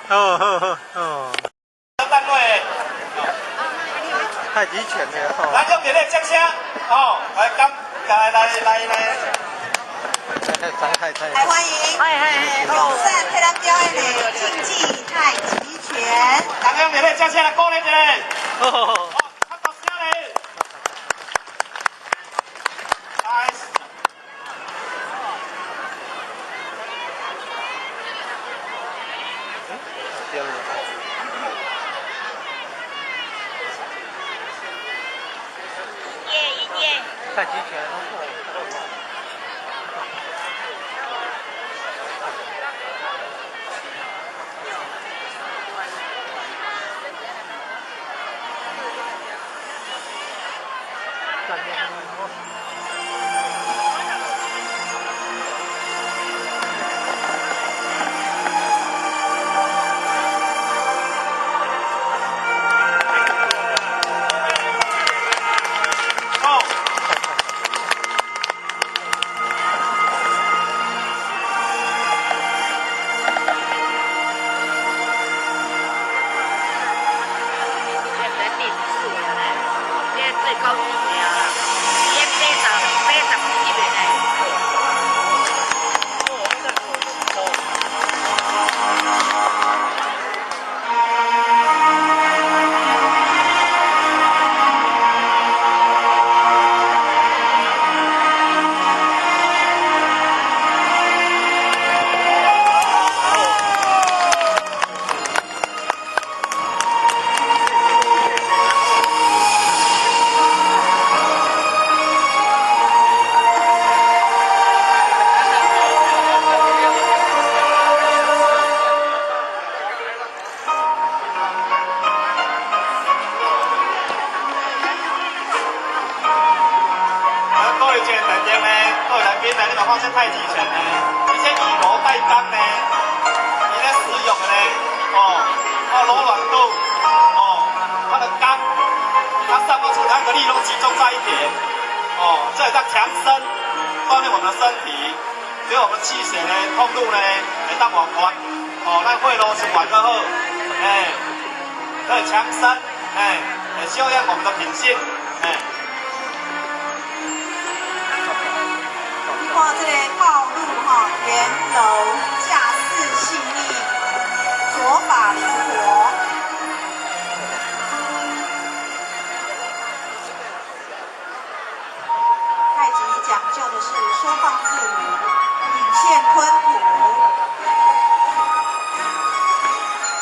哦。单位。太极拳的哦。来，用热烈掌声哦！来，来欢迎永善替咱表演的竞技太极拳。大家用热烈掌声来鼓励一下。哦，较大声嘞！来。掉了。太极拳。发生太极拳呢，而且以柔带刚呢，伊咧使用的呢，柔软度，它的刚，它散发出两个力都集中在一点，这也在强身，锻炼我们的身体，所以我们气血呢，通路呢，会当往宽，咱血路循环较好，可以强身，修养我们的品性，看这个套路圆柔架势细腻，左法灵活。太极讲究的是收放自如，引线吞吐，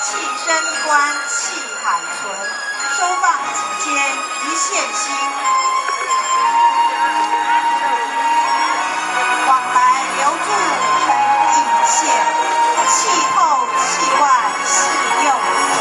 气生一关，气海存，收放即间，一线心。往来留住成引线，气透气外是用神。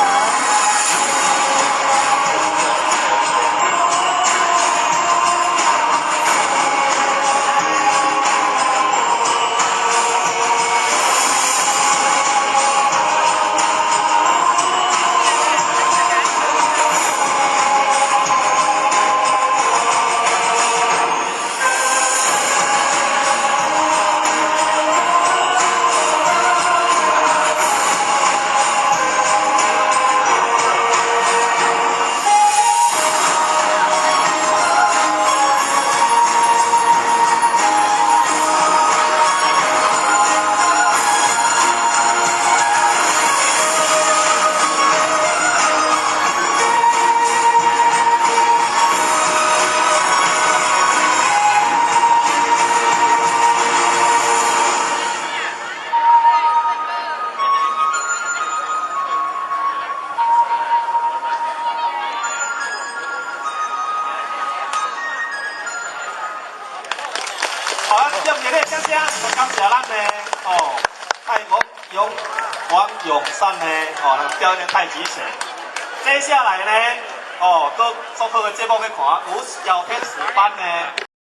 用热烈掌声，感谢咱的王永善呢表演太极拳。接下来呢，搁做好个节目去看，有小天使班呢。